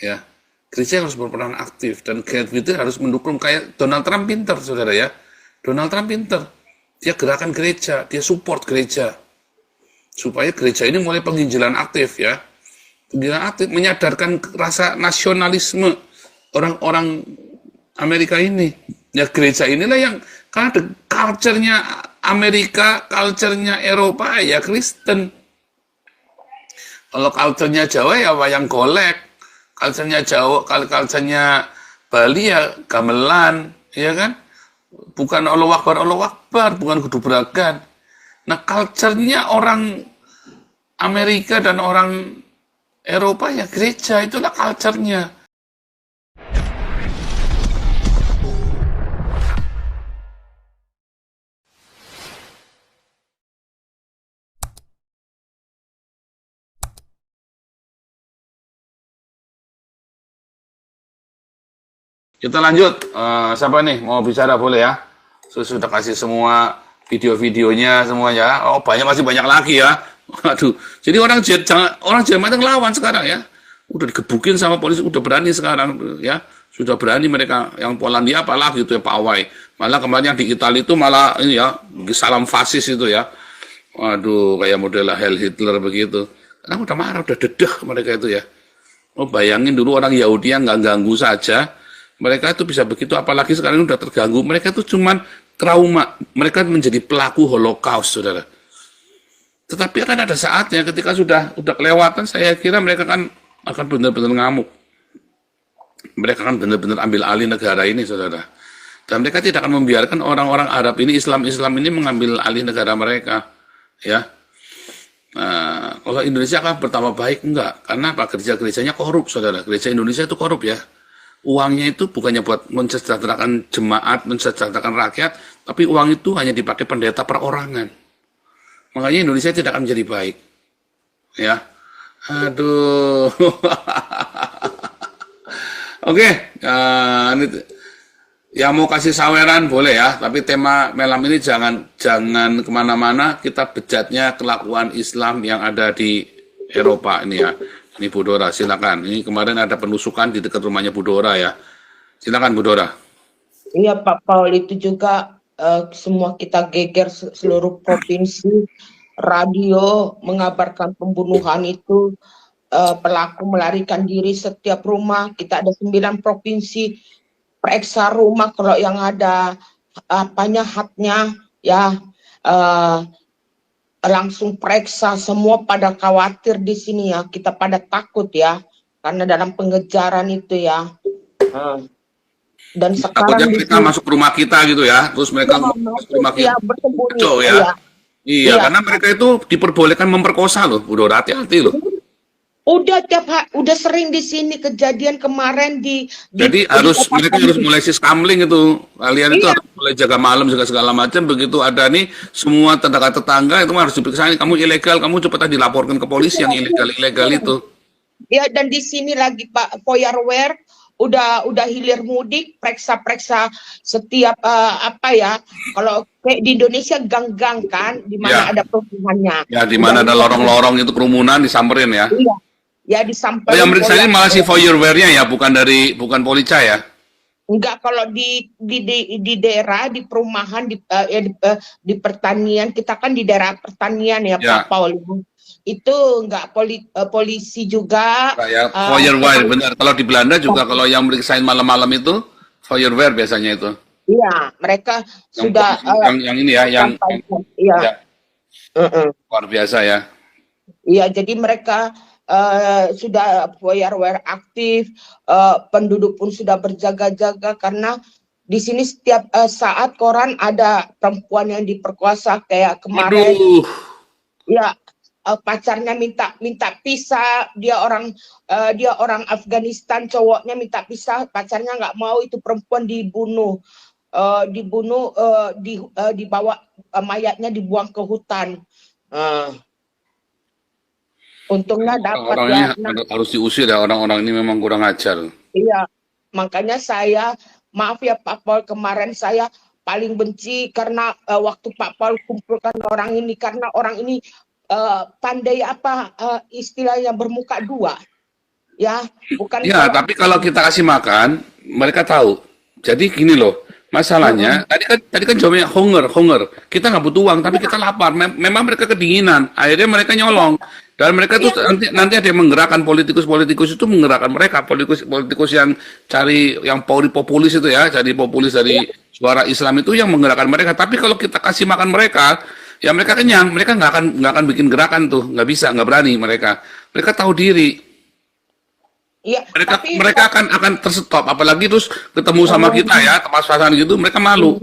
ya. Gereja harus berperan aktif dan Geert Wilders harus mendukung kayak Donald Trump pinter, saudara ya. Donald Trump pinter, dia gerakan gereja, dia support gereja supaya gereja ini mulai penginjilan aktif ya. Penginjilan aktif menyadarkan rasa nasionalisme orang-orang Amerika ini. Ya gereja inilah yang karena culture-nya Amerika, culture-nya Eropa ya Kristen. Kalau culture-nya Jawa ya wayang golek, culture-nya Jawa, culture-nya Bali ya gamelan, ya kan? Bukan Allah Akbar, bukan kudubragan. Nah, culture-nya orang Amerika dan orang Eropa ya gereja, itulah culture-nya. Kita lanjut, siapa nih mau bicara boleh ya? Sudah kasih semua video-videonya semuanya. Oh banyak, masih banyak lagi ya. Waduh, jadi orang Jerman itu ngelawan sekarang ya. Udah digebukin sama polisi, udah berani sekarang ya. Sudah berani mereka yang Polandia apalagi gitu ya pawai. Malah kemarin yang di Italia itu malah ini ya salam fasis itu ya. Waduh, kayak model Heil Hitler begitu. Karena udah marah, udah dedeh mereka itu ya. Oh bayangin dulu orang Yahudi yang nggak ganggu saja, mereka itu bisa begitu, apalagi sekarang udah terganggu. Mereka itu cuman trauma, mereka menjadi pelaku Holocaust, saudara. Tetapi akan ada saatnya ketika sudah kelewatan, saya kira mereka akan benar-benar ngamuk. Mereka akan benar-benar ambil alih negara ini, saudara. Dan mereka tidak akan membiarkan orang-orang Arab ini, Islam ini mengambil alih negara mereka, ya. Nah, kalau Indonesia akan bertambah baik enggak? Karena apa? Gereja-gerejanya korup, saudara. Gereja Indonesia itu korup ya. Uangnya itu bukannya buat mensejahterakan jemaat, mensejahterakan rakyat, tapi uang itu hanya dipakai pendeta perorangan. Makanya Indonesia tidak akan menjadi baik. Ya. Aduh. Oke, ini yang mau kasih saweran boleh ya, tapi tema malam ini jangan kemana-mana, kita bejatnya kelakuan Islam yang ada di Eropa ini ya. Ini Bu Dora, silakan. Ini kemarin ada penusukan di dekat rumahnya Bu Dora ya. Silakan Bu Dora. Iya Pak Paul, itu juga semua kita geger seluruh provinsi, radio mengabarkan pembunuhan itu, pelaku melarikan diri setiap rumah. Kita ada 9 provinsi, periksa rumah kalau yang ada apanya hatnya ya, langsung periksa. Semua pada khawatir di sini ya, kita pada takut ya karena dalam pengejaran itu ya. Dan Takutnya sekarang mereka masuk rumah kita gitu ya, terus mereka masuk rumah kita, ya, bersembunyi kacau ya. ya. Iya, karena mereka itu diperbolehkan memperkosa loh, Bu Dora, hati-hati loh. Udah sering di sini kejadian kemarin Jadi mereka harus mulai siskamling itu. Kalian itu harus mulai jaga malam, jaga segala macam. Begitu ada nih semua tetangga-tetangga itu harus diperiksa. Kamu ilegal, kamu cepat dilaporkan ke polisi yang ilegal itu. Ya, dan di sini lagi Pak Foyerwear udah hilir mudik, periksa setiap apa ya, kalau kayak di Indonesia gang-gang kan, di mana ada perumahannya. Ya, di mana ada lorong-lorong itu kerumunan disamperin ya. Iya. Ya disamperin. Yang meriksa ini malah si Foyerwear-nya ya, bukan Polica ya. Enggak, kalau di daerah, di perumahan, di pertanian, kita kan di daerah pertanian ya, Pak Paul. Itu enggak polisi juga. Kayak Foyerwear, benar. Kalau di Belanda juga kalau yang meriksain malam-malam itu Foyerwear biasanya itu. Iya, mereka sudah yang ini ya, yang iya. Luar biasa ya. Iya, jadi mereka sudah Foyerwear aktif, penduduk pun sudah berjaga-jaga karena di sini setiap saat koran ada perempuan yang diperkosa kayak kemarin. Aduh. Ya, pacarnya minta pisah, dia orang Afghanistan, cowoknya minta pisah, pacarnya nggak mau, itu perempuan dibunuh, dibawa mayatnya dibuang ke hutan. Untungnya dapat ya. Harus diusir ya, orang-orang ini memang kurang ajar. Iya, makanya saya maaf ya Pak Paul, kemarin saya paling benci karena waktu Pak Paul kumpulkan orang ini, karena orang ini pandai istilahnya bermuka dua ya, bukan Ya, kalau tapi kalau kita kasih makan, mereka tahu. Jadi gini loh, masalahnya tadi kan jawabnya hunger. Kita nggak butuh uang, tapi kita lapar. Memang mereka kedinginan. Akhirnya mereka nyolong. Dan mereka tuh ya, nanti ada yang menggerakkan politikus itu menggerakkan mereka, politikus yang cari yang populis itu ya, jadi populis dari suara Islam itu yang menggerakkan mereka. Tapi kalau kita kasih makan mereka, ya mereka kenyang, mereka nggak akan bikin gerakan tuh, nggak bisa, nggak berani mereka. Mereka tahu diri. ya, Mereka tapi mereka akan terstop, apalagi terus ketemu sama kita oh, ya, tempat pasangan gitu, mereka malu.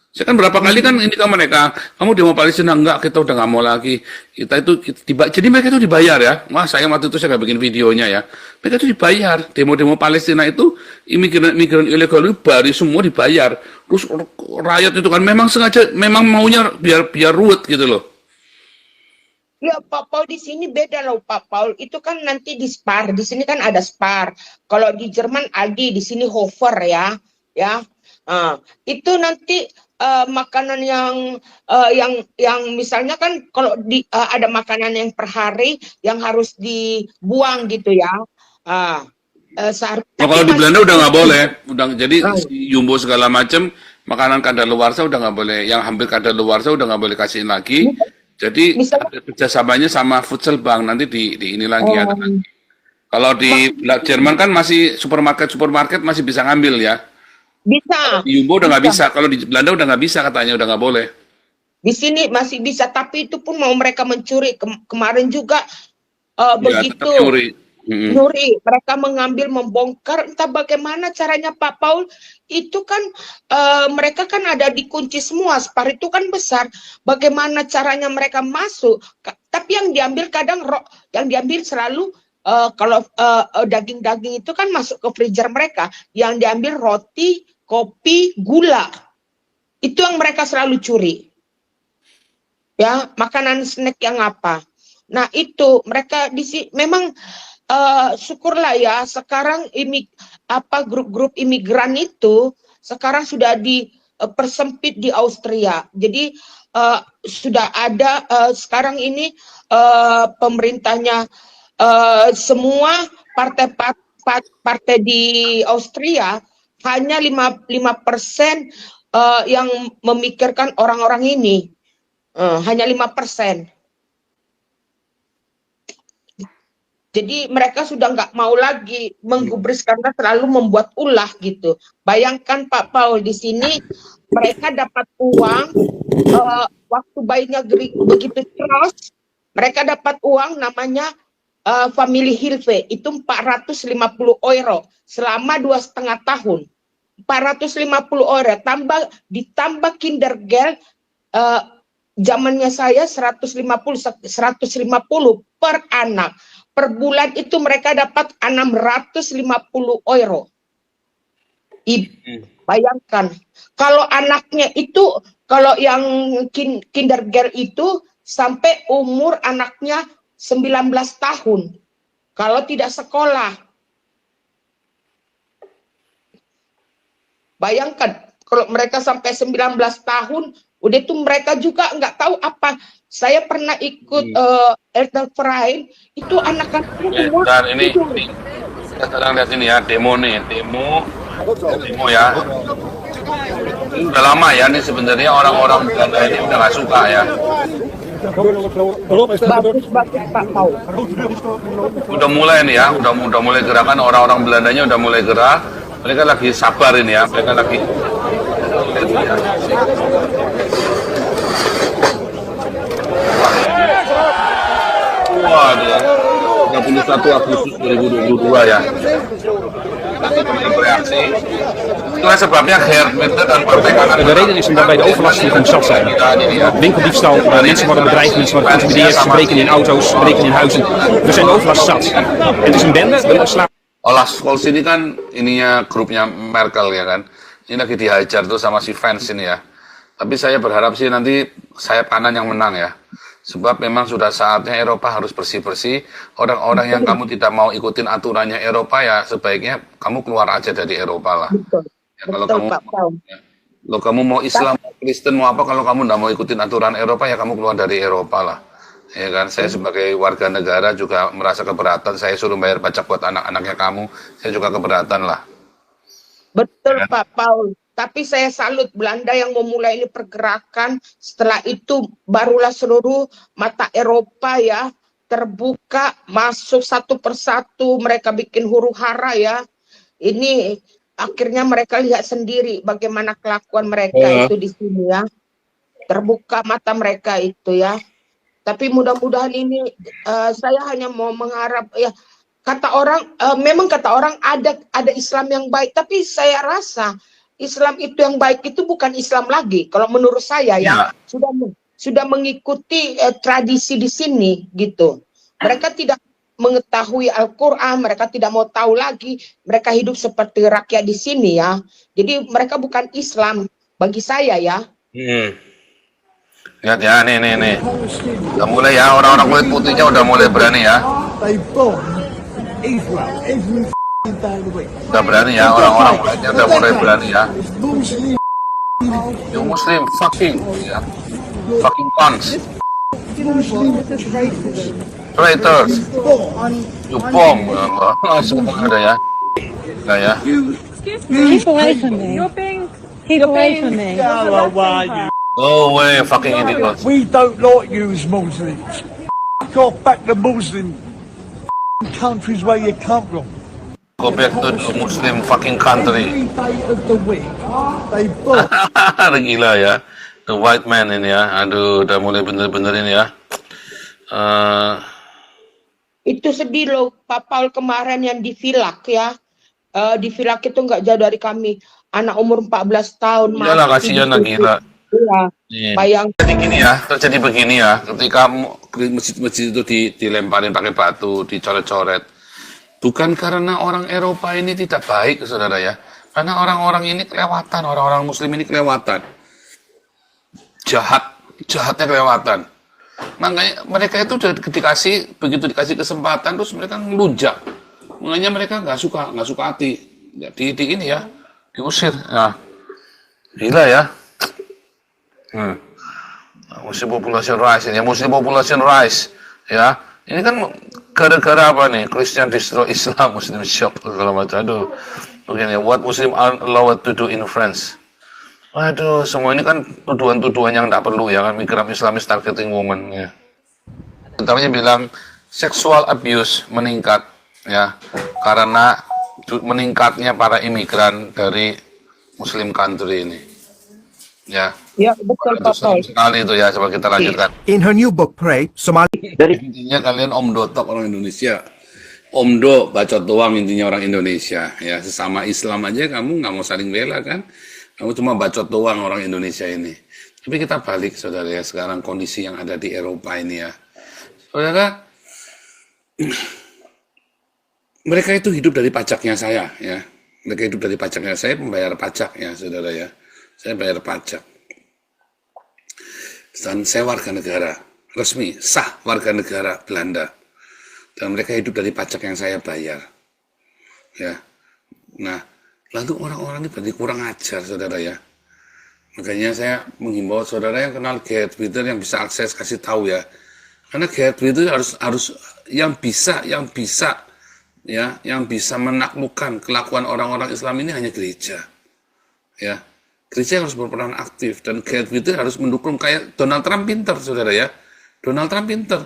Saya kan berapa kali kan ini ke mereka, kamu demo Palestina enggak, kita udah nggak mau lagi. Jadi mereka itu dibayar ya. Wah, saya waktu itu saya nggak bikin videonya ya. Mereka itu dibayar. Demo-demo Palestina itu imigran ilegal itu baru semua dibayar. Terus rakyat itu kan memang sengaja, memang maunya biar ruwet gitu loh. ya, Pak Paul di sini beda loh, Pak Paul. Itu kan nanti di Spar. Di sini kan ada Spar. Kalau di Jerman Aldi, di sini Hofer ya, ya. Itu nanti makanan yang misalnya kan kalau ada makanan yang per hari yang harus dibuang gitu ya. Uh, Nah, tapi kalau di masih Belanda udah nggak boleh, udah jadi uh, si Jumbo segala macam makanan kadaluarsa udah nggak boleh, yang hampir kadaluarsa udah nggak boleh kasihin lagi. Jadi misalnya ada kerjasamanya sama Futsal Bank nanti di ini lagi ada. um, Kalau di Jerman kan masih supermarket masih bisa ngambil ya. bisa, Di Jumbo udah nggak bisa. bisa. Kalau di Belanda udah nggak bisa katanya udah nggak boleh. Di sini masih bisa, tapi itu pun mau mereka mencuri. Kemarin juga Ya tetap begitu. nyuri. Mm-mm. Nuri, mereka mengambil, membongkar, entah bagaimana caranya Pak Paul. Itu kan mereka kan ada dikunci semua, Spar itu kan besar. Bagaimana caranya mereka masuk? Tapi yang diambil kadang yang diambil selalu kalau daging-daging itu kan masuk ke freezer mereka. Yang diambil roti, kopi, gula. Itu yang mereka selalu curi. Ya, makanan snack yang apa? Nah, itu mereka memang syukurlah ya sekarang grup-grup imigran itu sekarang sudah dipersempit di Austria. Jadi sudah ada sekarang ini pemerintahnya semua partai di Austria hanya 5% yang memikirkan orang-orang ini. Hanya 5%. Jadi mereka sudah nggak mau lagi menggubris karena selalu membuat ulah gitu. Bayangkan Pak Paul di sini mereka dapat uang waktu bayinya begitu keras, mereka dapat uang namanya Family Hilfe itu 450 euro selama 2,5 tahun. 450 euro ditambah Kindergeld zamannya saya 150 per anak. Per bulan itu mereka dapat 650 euro. Bayangkan, kalau anaknya itu, kalau yang kindergarten itu sampai umur anaknya 19 tahun. Kalau tidak sekolah. Bayangkan, kalau mereka sampai 19 tahun, udah itu mereka juga nggak tahu apa. Saya pernah ikut Elterverein, itu anak-anaknya semua. Dan ini kita sedang lihat ini ya, demo ya. Ini udah lama ya, ini sebenarnya orang-orang Belanda ini udah nggak suka ya. Bagus Pak Paul. Udah mulai nih ya, udah mulai gerakan orang-orang Belandanya udah mulai gerak. Mereka lagi sabar ini ya, mereka lagi. Wah, dia 31 Agustus 2022 ya. Nanti kemudian bereaksi. Itulah sebabnya Geert Wilders dan Partai Kanan. De reden is omdat wij de overlastverhoging zat zijn. Winkeldiefstal, mensen worden bedreigd, mensen worden geïntimideerd, ze breken in auto's, ze breken in huizen. We zijn de overlast zat. Het is een bende, we willen slaan. Olaf Scholz ini kan ininya grupnya Merkel ya kan. Ini lagi dihajar tuh sama si Vance ini ya. Tapi saya berharap sih nanti sayap kanan yang menang ya. Sebab memang sudah saatnya Eropa harus bersih-bersih. Orang-orang yang kamu tidak mau ikutin aturannya Eropa ya sebaiknya kamu keluar aja dari Eropa lah. Ya, kalau Betul, kamu Pak Paul. kalau kamu mau Islam, mau Kristen, mau apa, kalau kamu tidak mau ikutin aturan Eropa ya kamu keluar dari Eropa lah. Ya kan, saya sebagai warga negara juga merasa keberatan. Saya suruh bayar pajak buat anak-anaknya kamu, saya juga keberatan lah. Betul Ya kan? Pak Paul. Tapi saya salut Belanda yang memulai ini pergerakan. Setelah itu barulah seluruh mata Eropa ya terbuka, masuk satu persatu, mereka bikin huru hara ya. Ini akhirnya mereka lihat sendiri bagaimana kelakuan mereka Eh, itu di sini ya. Terbuka mata mereka itu ya. Tapi mudah-mudahan ini saya hanya mau mengharap ya, kata orang memang kata orang ada Islam yang baik, tapi saya rasa Islam itu yang baik itu bukan Islam lagi. Kalau menurut saya ya ya, sudah mengikuti tradisi di sini gitu. Mereka tidak mengetahui Al-Quran, mereka tidak mau tahu lagi, mereka hidup seperti rakyat di sini ya. Jadi mereka bukan Islam bagi saya ya. lihat ya, nih. Udah mulai ya, orang-orang kulit putihnya udah mulai berani ya. They bomb Israel every day of the week. Udah berani ya, orang-orang kulitnya udah mulai berani ya. It's Muslim. You Muslim, fucking, ya. Fucking cons, traitors, you bomb. Semua ada ya. Nah ya. Keep away from me. Keep away from me. Go away, you. Go away, fucking idiots. We don't like you as Muslims. Go back to Muslim countries where you come from. Go back to the Muslim fucking country. Every day of the week, they bomb. Gila ya. The white man ini ya. Aduh, udah mulai bener-bener ini ya. Itu sedih loh, Pak Paul kemarin yang di Vilak ya. Di Vilak itu nggak jauh dari kami. Anak umur 14 tahun. Iyalah, mati kasihan lah, di situ. gila. Iya, Iya. bayang. Jadi gini ya, terjadi begini ya. Ketika masjid-masjid itu dilemparin pakai batu, dicoret-coret. Bukan karena orang Eropa ini tidak baik, saudara ya. Karena orang-orang ini kelewatan, orang-orang Muslim ini kelewatan. Jahatnya kelewatan. Makanya mereka itu udah begitu dikasih kesempatan, terus mereka ngelunjak. Makanya mereka nggak suka hati. Ya, di ini ya, diusir. Nah, gila ya. Muslim population rise ini, Muslim population rise, ya. Ini kan gara-gara apa nih? Christian destroy Islam, Muslim shock segala macam. Aduh, begini. What Muslim are allowed to do in France? Waduh, semua ini kan tuduhan-tuduhan yang tidak perlu ya kan, migran Islamis targeting women ya. Utamanya bilang sexual abuse meningkat ya karena meningkatnya para imigran dari Muslim country ini. Ya. Ya, betul Itu Pak Paul. serem sekali itu ya, coba kita lanjutkan. In her new book, Pray, Somali Intinya kalian omdo tok orang Indonesia. Omdo bacot doang intinya orang Indonesia ya, sesama Islam aja kamu nggak mau saling bela kan. Kamu cuma bacot doang orang Indonesia ini. Tapi kita balik saudara ya, sekarang kondisi yang ada di Eropa ini ya. Saudara, mereka itu hidup dari pajaknya saya ya. Mereka hidup dari pajaknya saya, membayar pajak ya saudara ya. Saya bayar pajak. Dan saya warga negara resmi, sah warga negara Belanda. Dan mereka hidup dari pajak yang saya bayar. Ya. Nah, lalu orang-orang ini berarti kurang ajar, saudara ya. Makanya saya menghimbau saudara yang kenal Geert Wilders yang bisa akses, kasih tahu ya. Karena Geert Wilders harus yang bisa menaklukkan kelakuan orang-orang Islam ini hanya gereja. Ya. Gereja harus berperan aktif dan Geert Wilders harus mendukung kayak Donald Trump pinter, saudara ya. Donald Trump pinter.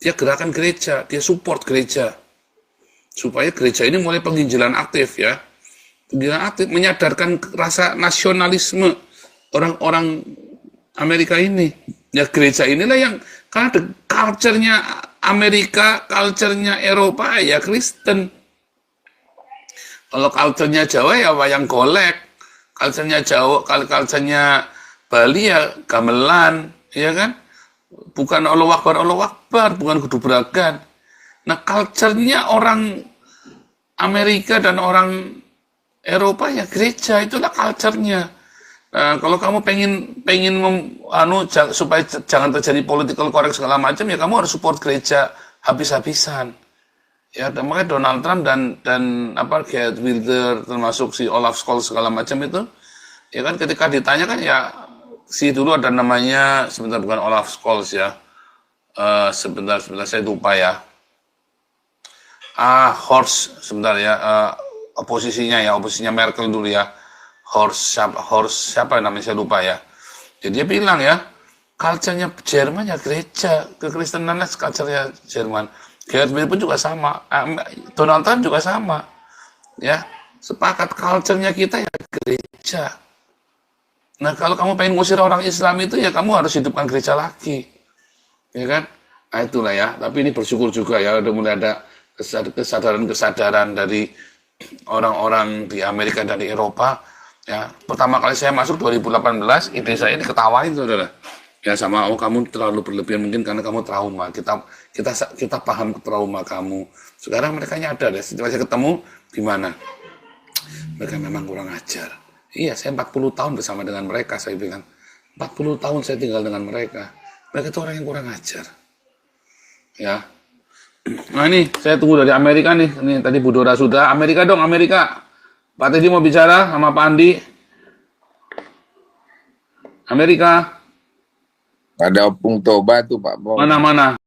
Dia gerakan gereja, dia support gereja. Supaya gereja ini mulai penginjilan aktif ya. Penginjilan aktif menyadarkan rasa nasionalisme orang-orang Amerika ini. Ya gereja inilah yang karena culture-nya Amerika, culture-nya Eropa ya Kristen. Kalau culture-nya Jawa ya wayang golek. Culture-nya Jawa, culture-nya Bali ya gamelan, ya kan? Bukan Allah Akbar, bukan gedubragan. Nah, culture-nya orang Amerika dan orang Eropa ya gereja, itulah culture-nya. Nah, kalau kamu pengen supaya jangan terjadi political correct segala macam ya kamu harus support gereja habis-habisan. Ya, makanya Donald Trump dan Geert Wilders termasuk si Olaf Scholz segala macam itu, ya kan ketika ditanya kan ya si dulu ada namanya sebentar bukan Olaf Scholz ya, Sebentar saya lupa ya. Horst, sebentar ya. Oposisinya Merkel dulu ya. Horst siapa namanya saya lupa ya. Jadi dia bilang ya, culture-nya Jerman ya gereja, kekristenannya culture-nya Jerman. Gerhard Müller pun juga sama, Donald Trump juga sama. Ya, sepakat culture-nya kita ya gereja. Nah, kalau kamu pengen ngusir orang Islam itu ya kamu harus hidupkan gereja lagi. Ya kan? Nah, itulah ya. Tapi ini bersyukur juga ya udah mulai ada kesadaran dari orang-orang di Amerika dan di Eropa. Ya, pertama kali saya masuk 2018, ide saya diketawain, saudara. Ya sama, kamu terlalu berlebihan mungkin karena kamu trauma. Kita paham trauma kamu. Sekarang mereka nyadar ya, setelah saya ketemu gimana? Mereka memang kurang ajar. Iya, saya 40 tahun bersama dengan mereka, saya bilang. 40 tahun saya tinggal dengan mereka. Mereka itu orang yang kurang ajar. Ya. Nah ini, saya tunggu dari Amerika nih. Ini tadi Bu Dora sudah. Amerika dong, Amerika. Pak Teddy mau bicara sama Pak Andi. Amerika. Ada Opung Toba tuh Pak Bong. Mana-mana.